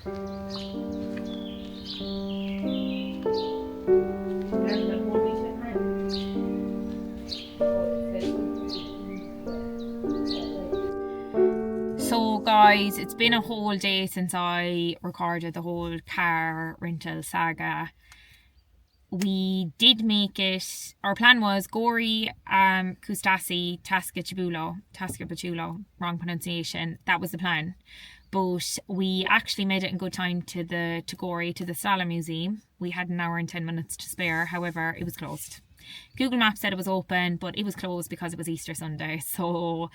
So guys, it's been a whole day since I recorded the whole car rental saga. We did make it. Our plan was Gori, Kustasi, Tascabachulo, wrong pronunciation. That was the plan. But we actually made it in good time to Gori, to the Sala Museum. We had an hour and 10 minutes to spare. However, it was closed. Google Maps said it was open, but it was closed because it was Easter Sunday. So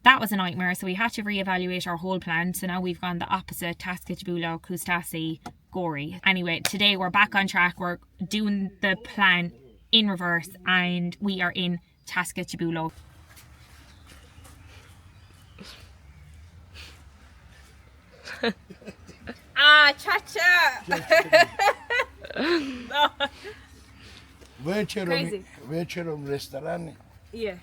that was a nightmare. So we had to reevaluate our whole plan. So now we've gone the opposite: Tascabachulo, Kustasi, Gori. Anyway, today we're back on track. We're doing the plan in reverse and we are in Tskaltubo. Cha-cha! No. Вечером в ресторане. Yeah.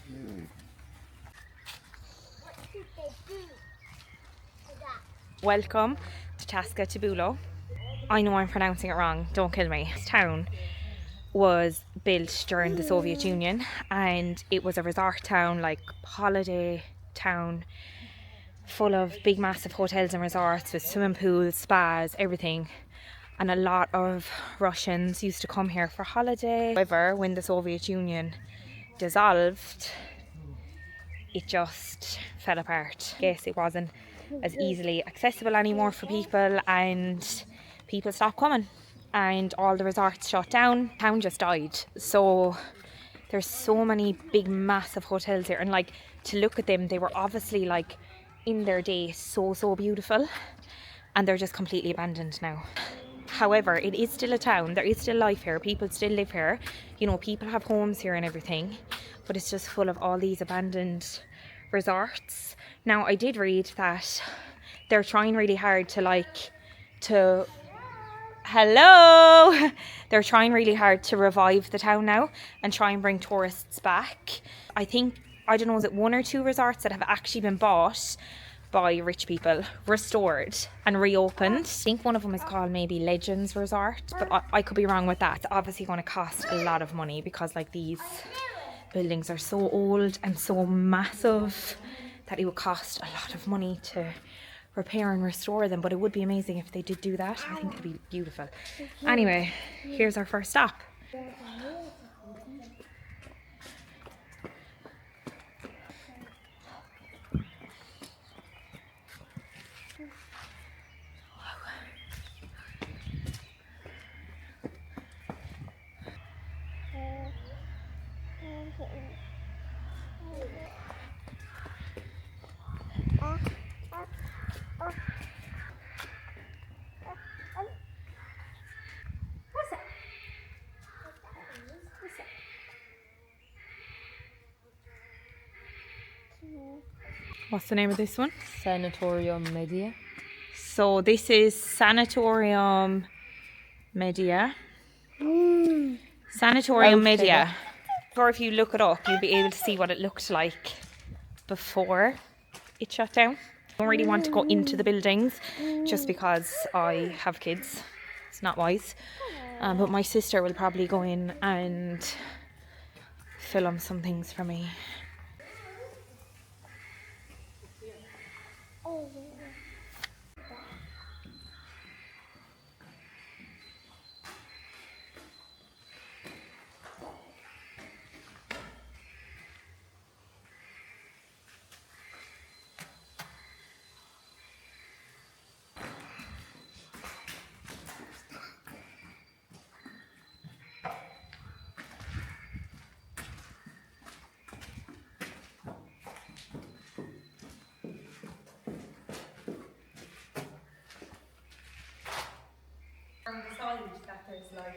Welcome to Tskaltubo. I know I'm pronouncing it wrong, don't kill me. This town was built during the Soviet Union and it was a resort town, like holiday town, full of big massive hotels and resorts with swimming pools, spas, everything. And a lot of Russians used to come here for holiday. However, when the Soviet Union dissolved, it just fell apart. I guess it wasn't as easily accessible anymore for people and people stopped coming and all the resorts shut down. Town just died. So there's so many big massive hotels here, and like, to look at them, they were obviously like in their day so beautiful, and they're just completely abandoned now. However, it is still a town. There is still life here. People still live here. You know, people have homes here and everything, but it's just full of all these abandoned resorts. Now, I did read that they're trying really hard Hello! They're trying really hard to revive the town now and try and bring tourists back. I think, I don't know, is it 1 or 2 resorts that have actually been bought by rich people, restored and reopened. I think one of them is called maybe Legends Resort, but I could be wrong with that. It's obviously going to cost a lot of money because like these buildings are so old and so massive that it would cost a lot of money to repair and restore them, but it would be amazing if they did do that. I think it'd be beautiful. Anyway, here's our first stop. What's the name of this one? Sanatorium Media. So this is Sanatorium Media. Sanatorium Media. Or if you look it up, you'll be able to see what it looked like before it shut down. I don't really want to go into the buildings just because I have kids. It's not wise. But my sister will probably go in and film some things for me. On the side that there's like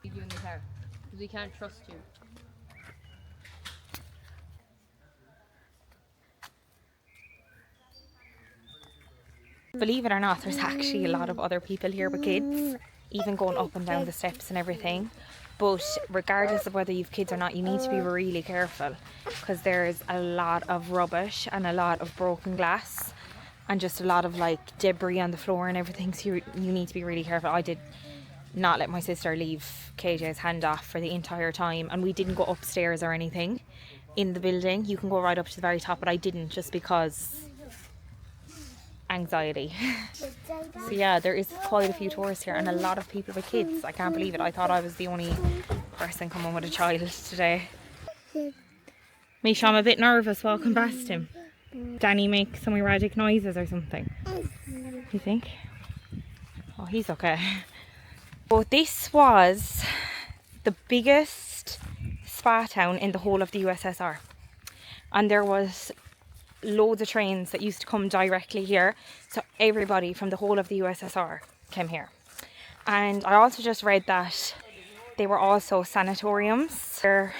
You in the car because we can't trust you. believe it or not, there's actually a lot of other people here with kids, even going up and down the steps and everything. But regardless of whether you've kids or not, you need to be really careful, because there's a lot of rubbish and a lot of broken glass and just a lot of like debris on the floor and everything, so you need to be really careful. I did not let my sister leave KJ's hand off for the entire time, and we didn't go upstairs or anything in the building. You can go right up to the very top, but I didn't, just because anxiety. So yeah, there is quite a few tourists here and a lot of people with kids. I can't believe it. I thought I was the only person coming with a child today. Misha, I'm a bit nervous walking past him. Danny make some erratic noises or something. You think? Oh, he's okay. But this was the biggest spa town in the whole of the USSR, and there was loads of trains that used to come directly here, so everybody from the whole of the USSR came here. And I also just read that they were also sanatoriums where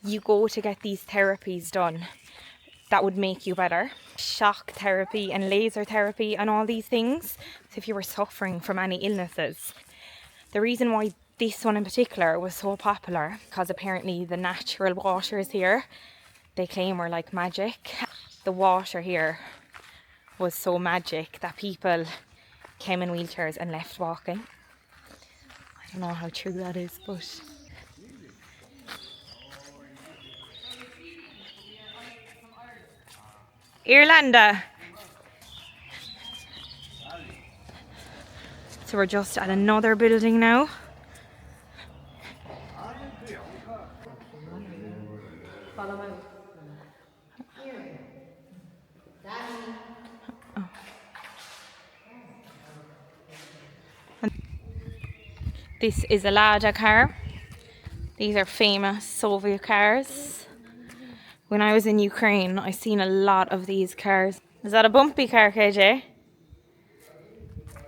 you go to get these therapies done that would make you better. Shock therapy and laser therapy and all these things. So if you were suffering from any illnesses. The reason why this one in particular was so popular, because apparently the natural waters here, they claim were like magic. The water here was so magic that people came in wheelchairs and left walking. I don't know how true that is, but Irlanda. So we're just at another building now. This is a Lada car. These are famous Soviet cars. When I was in Ukraine, I seen a lot of these cars. Is that a bumpy car, KJ?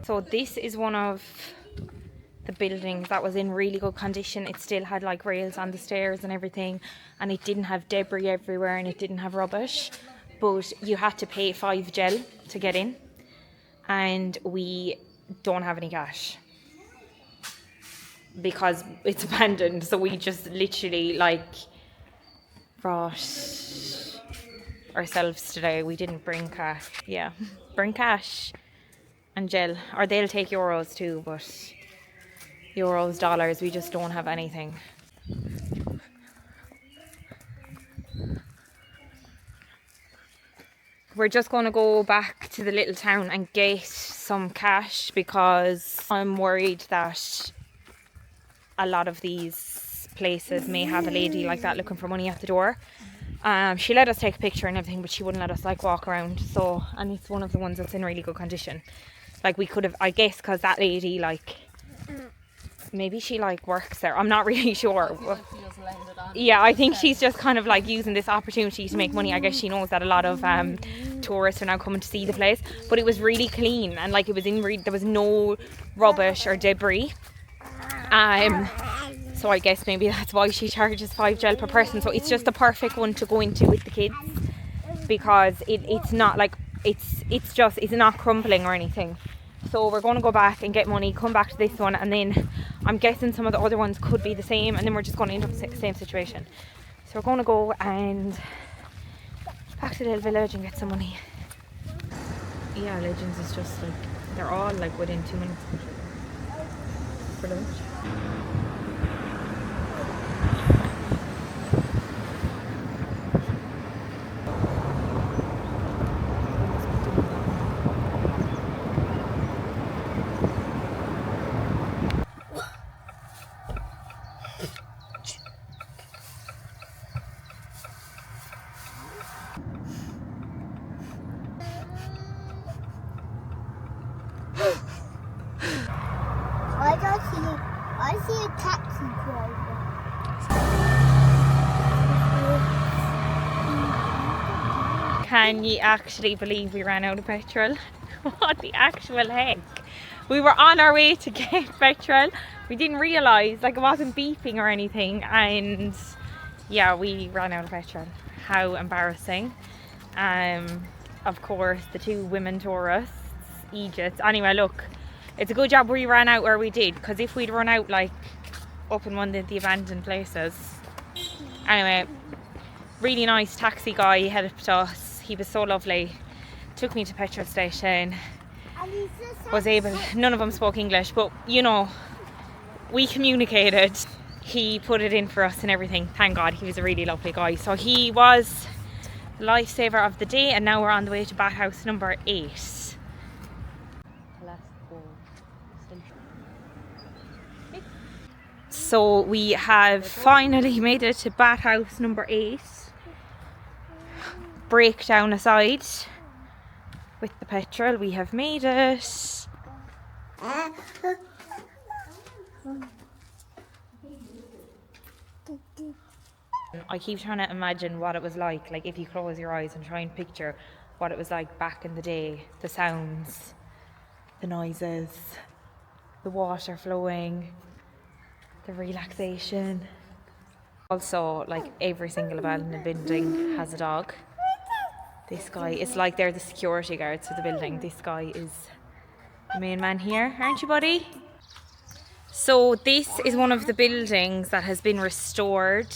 So this is one of the buildings that was in really good condition. It still had like rails on the stairs and everything, and it didn't have debris everywhere and it didn't have rubbish, but you had to pay 5 gel to get in, and we don't have any cash because it's abandoned. So we just literally like brought ourselves today. We didn't bring cash. Yeah, bring cash and gel, or they'll take euros too, but euros, dollars, we just don't have anything. We're just going to go back to the little town and get some cash, because I'm worried that a lot of these places may have a lady like that looking for money at the door. She let us take a picture and everything, but she wouldn't let us like walk around. So, and it's one of the ones that's in really good condition. Like we could have, I guess, because that lady like, maybe she like works there. I'm not really sure. Yeah, I think she's just kind of like using this opportunity to make money. I guess she knows that a lot of tourists are now coming to see the place. But it was really clean, and like it was there was no rubbish or debris. So I guess maybe that's why she charges 5 gel per person. So it's just the perfect one to go into with the kids, because it's not like it's not crumbling or anything. So we're going to go back and get money, come back to this one, and then I'm guessing some of the other ones could be the same, and then we're just going to end up in the same situation. So we're going to go and back to the little village and get some money. Yeah, Legends is just like, they're all like within 2 minutes of each other for lunch. I see a taxi driver. Can you actually believe we ran out of petrol? What the actual heck? We were on our way to get petrol. We didn't realise, like, it wasn't beeping or anything, and yeah, we ran out of petrol. How embarrassing. Of course, the 2 women tourists Egypt. Anyway, look, it's a good job we ran out where we did, because if we'd run out like up in one of the abandoned places. Anyway, really nice taxi guy helped us. He was so lovely. Took me to petrol station. Was able, none of them spoke English, but you know, we communicated. He put it in for us and everything. Thank God, he was a really lovely guy. So he was the lifesaver of the day, and now we're on the way to bathhouse number 8. So we have finally made it to bathhouse number 8. Breakdown aside, with the petrol, we have made it. I keep trying to imagine what it was like if you close your eyes and try and picture what it was like back in the day. The sounds, the noises, the water flowing, the relaxation. Also, like every single abandoned building has a dog. This guy, it's like they're the security guards for the building. This guy is the main man here, aren't you, buddy? So this is one of the buildings that has been restored.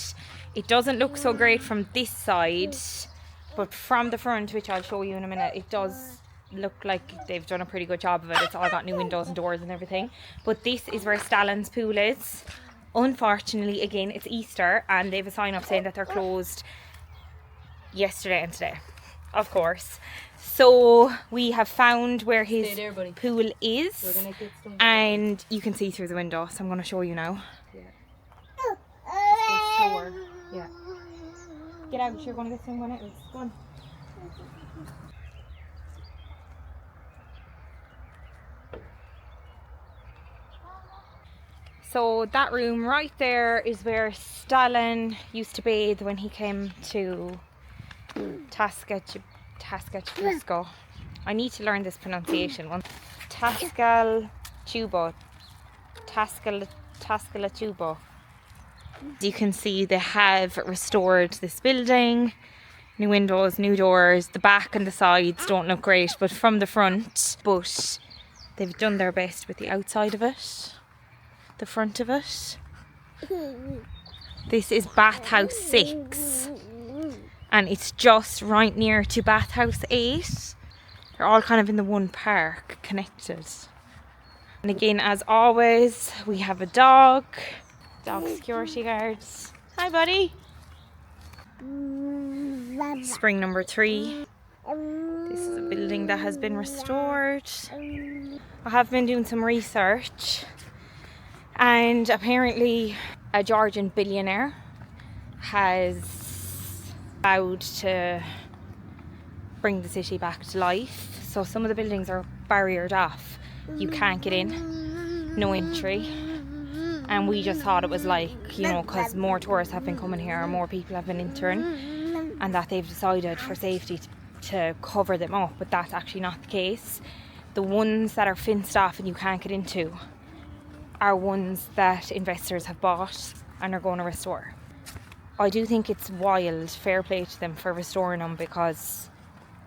It doesn't look so great from this side, but from the front, which I'll show you in a minute, it does look like they've done a pretty good job of it. It's all got new windows and doors and everything. But this is where Stalin's pool is. Unfortunately, again, it's Easter and they have a sign up saying that they're closed yesterday and today, of course. So we have found where his pool is, and you can see through the window, so I'm going to show you now. Slower. Yeah. Get out, you're going to get someone else. Go on. So that room right there is where Stalin used to bathe when he came to Tskaltubo. I need to learn this pronunciation one. Tskaltubo. Tskaltubo. You can see they have restored this building. New windows, new doors. The back and the sides don't look great, but from the front. But they've done their best with the outside of it. The front of it. This is bathhouse 6. And it's just right near to bathhouse 8. They're all kind of in the one park, connected. And again, as always, we have a dog security guards. Hi, buddy. Spring number 3. This is a building that has been restored. I have been doing some research, and apparently a Georgian billionaire has vowed to bring the city back to life. So some of the buildings are barriered off. You can't get in, no entry. And we just thought it was like, you know, because more tourists have been coming here and more people have been entering, and that they've decided for safety to cover them up, but that's actually not the case. The ones that are fenced off and you can't get into are ones that investors have bought and are going to restore. I do think it's wild, fair play to them for restoring them, because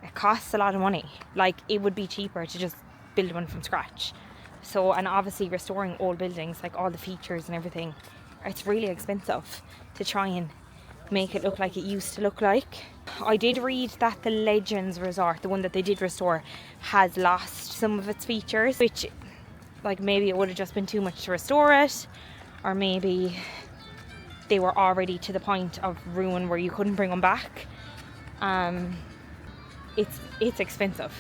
it costs a lot of money. Like, it would be cheaper to just build one from scratch. So, and obviously restoring old buildings, like all the features and everything, it's really expensive to try and make it look like it used to look like. I did read that the Legends Resort, the one that they did restore, has lost some of its features, which, like, maybe it would have just been too much to restore it, or maybe they were already to the point of ruin where you couldn't bring them back. It's expensive.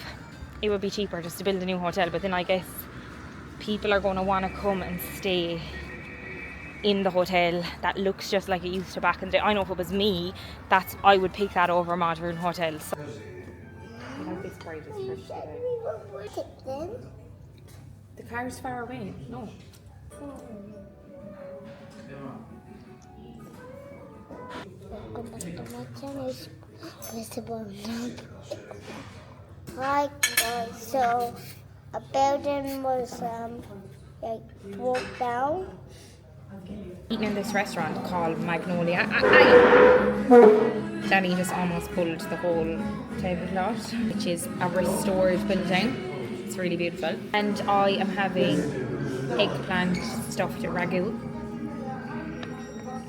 It would be cheaper just to build a new hotel, but then I guess people are going to want to come and stay in the hotel that looks just like it used to back in the day. I know if it was me, I would pick that over modern hotels. So, the car's far away. No. Right, guys, so a building was broke down. Eating in this restaurant called Magnolia. Danny just almost pulled the whole tablecloth, which is a restored building. It's really beautiful. And I am having eggplant stuffed ragu.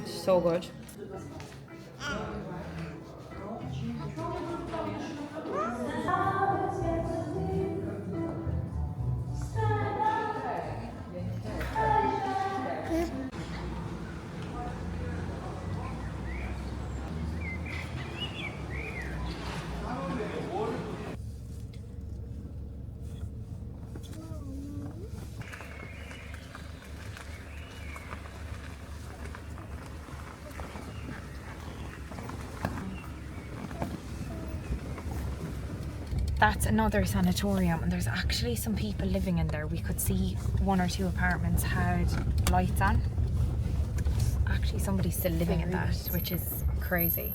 So good. That's another sanatorium, and there's actually some people living in there. We could see 1 or 2 apartments had lights on. Actually, somebody's still living in that, which is crazy.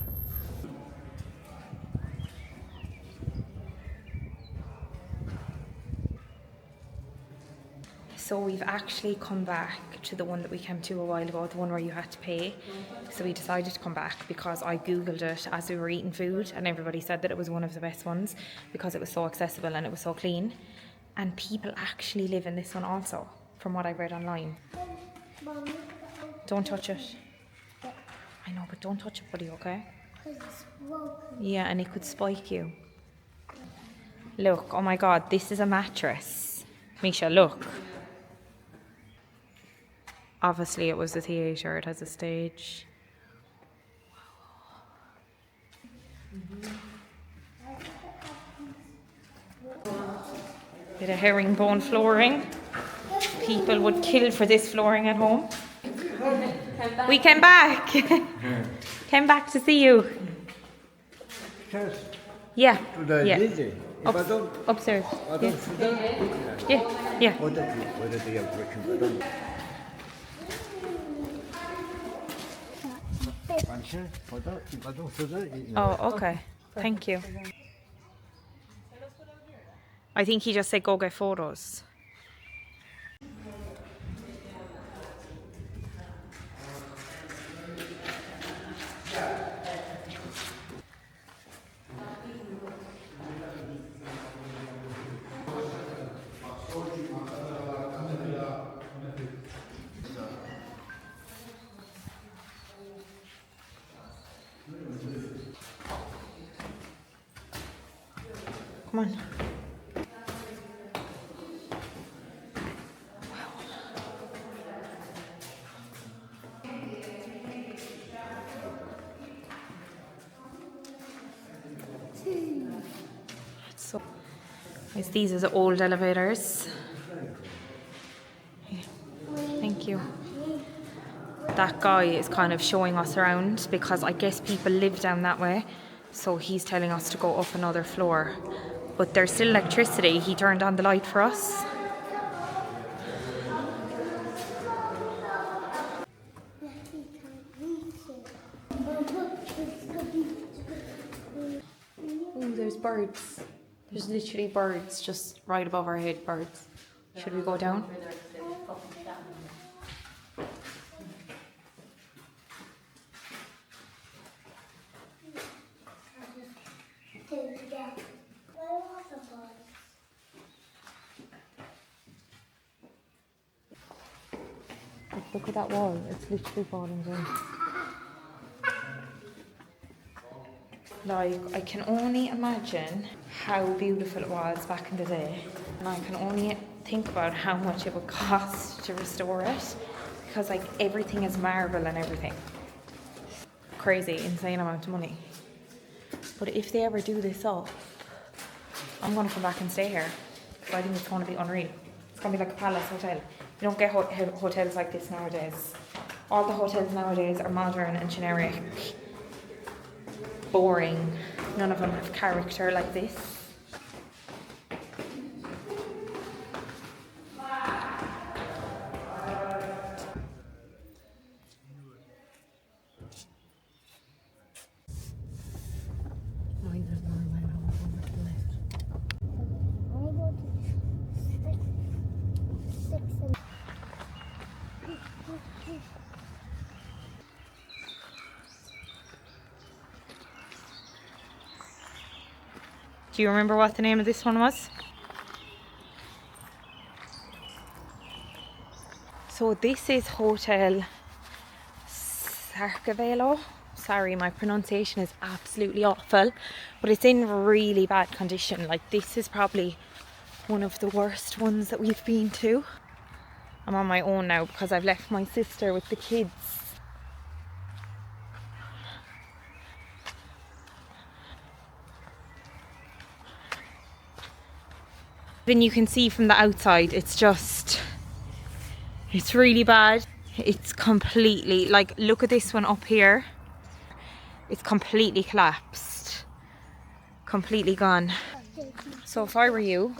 So we've actually come back to the one that we came to a while ago, the one where you had to pay. So we decided to come back because I googled it as we were eating food, and everybody said that it was one of the best ones because it was so accessible and it was so clean. And people actually live in this one also, from what I read online. Don't touch it. I know, but don't touch it, buddy, okay? Yeah, and it could spike you. Look, oh my god, this is a mattress. Misha, look. Obviously it was a theatre, it has a stage. Bit of herringbone flooring. People would kill for this flooring at home. We came back. Came back to see you. Yeah. Yeah. Upstairs. Yeah. Yeah. Oh, okay. Thank you. I think he just said go get photos. Come on. So, these are the old elevators. Here. Thank you. That guy is kind of showing us around because I guess people live down that way. So he's telling us to go up another floor. But there's still electricity. He turned on the light for us. Oh, there's birds. There's literally birds just right above our head, birds. Should we go down? Look at that wall, it's literally falling down. Like, I can only imagine how beautiful it was back in the day. And I can only think about how much it would cost to restore it. Because like everything is marble and everything. Crazy, insane amount of money. But if they ever do this up, I'm going to come back and stay here. Because I think it's going to be unreal. It's going to be like a palace hotel. You don't get hotels like this nowadays. All the hotels nowadays are modern and generic. Boring. None of them have character like this. Do you remember what the name of this one was? So this is Hotel Tskaltubo. Sorry, my pronunciation is absolutely awful, but it's in really bad condition. Like, this is probably one of the worst ones that we've been to. I'm on my own now because I've left my sister with the kids. Then you can see from the outside, it's really bad. It's completely, like, look at this one up here. It's completely collapsed, completely gone. So if I were you,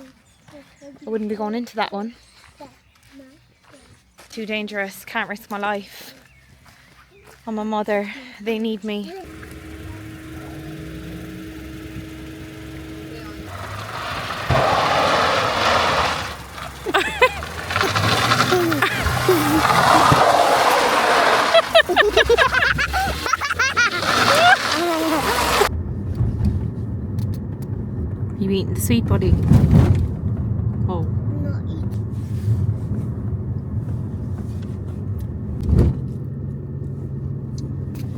I wouldn't be going into that one. Too dangerous, can't risk my life. I'm a mother, they need me. You eating the sweet, buddy? Oh. Not eating.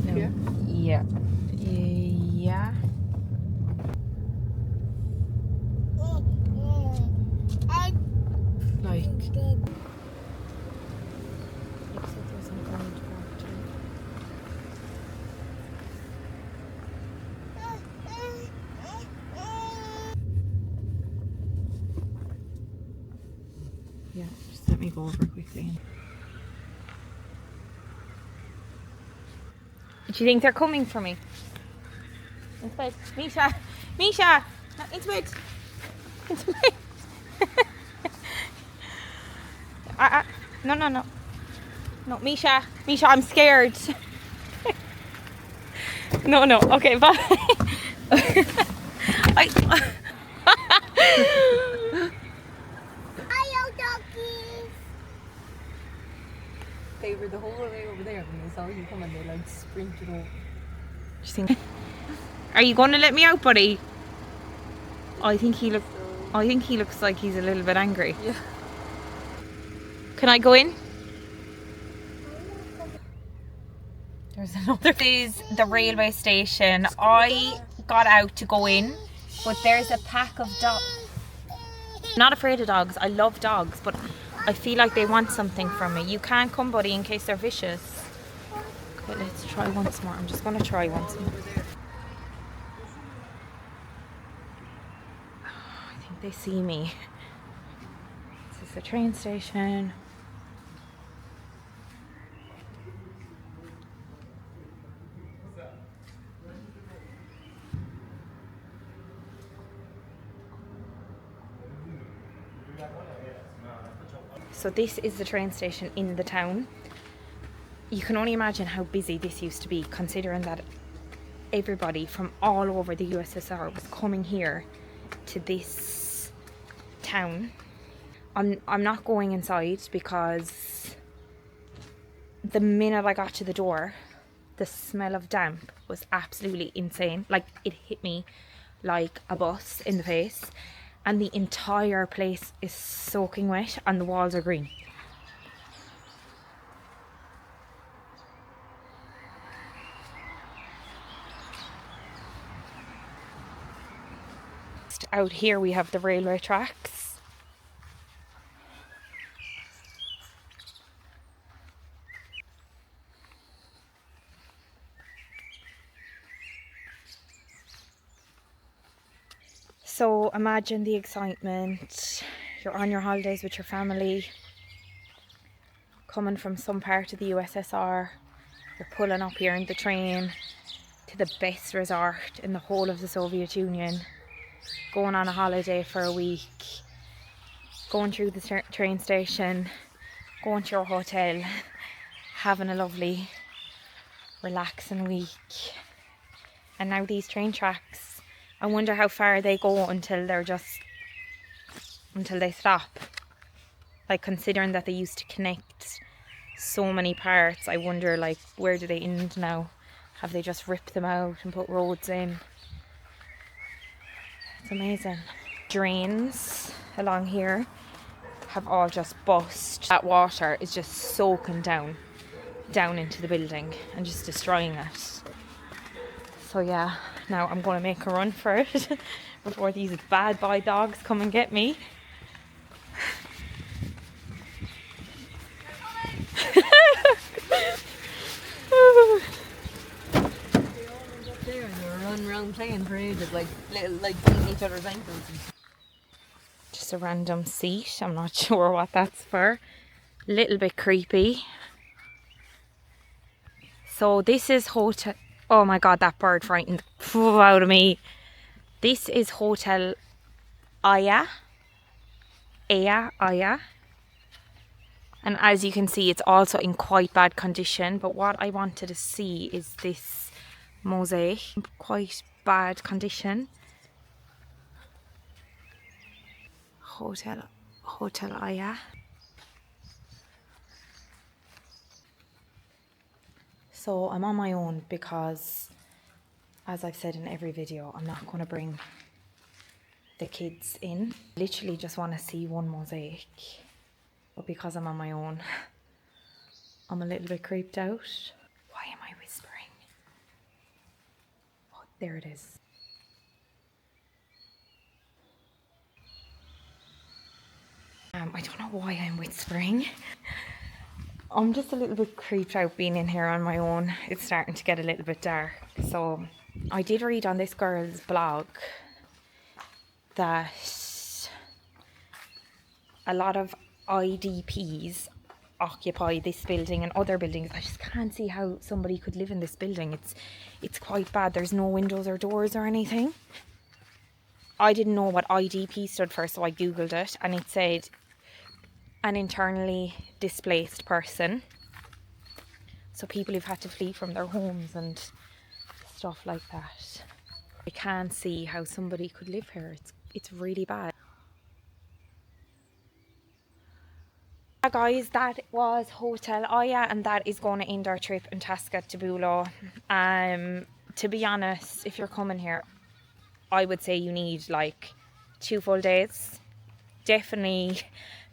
No. Yeah. Yeah. Like. Yeah, just let me go over quickly. Do you think they're coming for me? Into bed. Misha! Misha! No, into bed! Into bed! No. No, Misha! Misha, I'm scared! No, okay, bye! Hello, doggies. They were the whole way over there when they saw you coming. They like sprinted over. Are you going to let me out, buddy? I think he looks like he's a little bit angry. Yeah. Can I go in? There's another. This is the railway station. I got out to go in, but there's a pack of dogs. Not afraid of dogs. I love dogs, but I feel like they want something from me. You can't come, buddy, in case they're vicious. Okay, let's try once more. I'm just going to try once more. I think they see me. This is the train station. So this is the train station in the town. You can only imagine how busy this used to be, considering that everybody from all over the USSR was coming here to this town. I'm not going inside because the minute I got to the door, the smell of damp was absolutely insane. Like, it hit me like a bus in the face. And the entire place is soaking wet and the walls are green. Out here we have the railway tracks. So imagine the excitement. You're on your holidays with your family, coming from some part of the USSR. You're pulling up here in the train to the best resort in the whole of the Soviet Union, going on a holiday for a week, going through the train station, going to your hotel, having a lovely, relaxing week. And now these train tracks, I wonder how far they go until they stop. Like, considering that they used to connect so many parts, I wonder, like, where do they end now? Have they just ripped them out and put roads in? It's amazing. Drains along here have all just bust. That water is just soaking down into the building and just destroying it. So yeah, now I'm going to make a run for it before these bad boy dogs come and get me. There and you were running around playing for ages, like beating each other's ankles. Just a random seat. I'm not sure what that's for. Little bit creepy. So this is hotel. Oh my god, that bird frightened the fuck out of me. This is Hotel Aya. Aya. And as you can see, it's also in quite bad condition. But what I wanted to see is this mosaic. Quite bad condition. Hotel Aya. So I'm on my own because, as I've said in every video, I'm not going to bring the kids in. Literally just want to see one mosaic. But because I'm on my own, I'm a little bit creeped out. Why am I whispering? Oh, there it is. I don't know why I'm whispering. I'm just a little bit creeped out being in here on my own. It's starting to get a little bit dark. So I did read on this girl's blog that a lot of IDPs occupy this building and other buildings. I just can't see how somebody could live in this building. It's quite bad. There's no windows or doors or anything. I didn't know what IDP stood for, so I googled it and it said an internally displaced person. So people who've had to flee from their homes and stuff like that. I can't see how somebody could live here. It's really bad. Yeah, guys, that was Hotel Aya, and that is going to end our trip in Tskaltubo. To be honest, if you're coming here, I would say you need like 2 full days. Definitely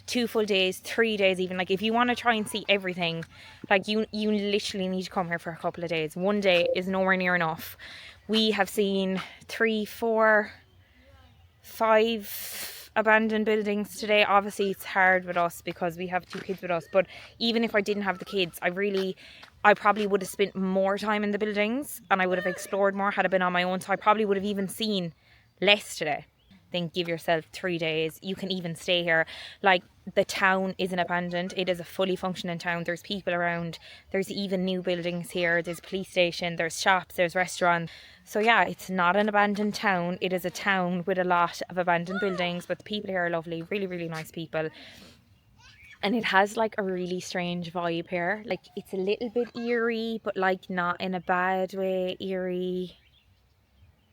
2 full days, 3 days even. Like if you want to try and see everything, like you literally need to come here for a couple of days. 1 day is nowhere near enough. We have seen 3, 4, 5 abandoned buildings today. Obviously it's hard with us because we have 2 kids with us, but even if I didn't have the kids, I probably would have spent more time in the buildings and I would have explored more had I been on my own. So I probably would have even seen less today. Then give yourself 3 days. You can even stay here. Like the town isn't abandoned. It is a fully functioning town. There's people around. There's even new buildings here. There's a police station. There's shops. There's restaurants. So yeah, it's not an abandoned town. It is a town with a lot of abandoned buildings, but the people here are lovely. Really, really nice people. And it has like a really strange vibe here. Like it's a little bit eerie, but like not in a bad way. Eerie,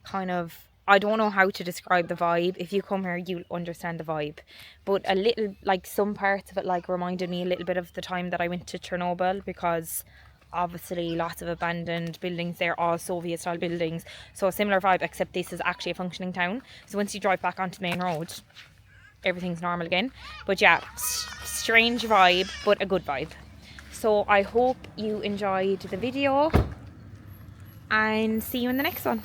kind of. I don't know how to describe the vibe. If you come here, you'll understand the vibe. But a little, like some parts of it like reminded me a little bit of the time that I went to Chernobyl, because obviously lots of abandoned buildings there, all Soviet style buildings. So a similar vibe, except this is actually a functioning town. So once you drive back onto the main road, everything's normal again. But yeah, strange vibe, but a good vibe. So I hope you enjoyed the video and see you in the next one.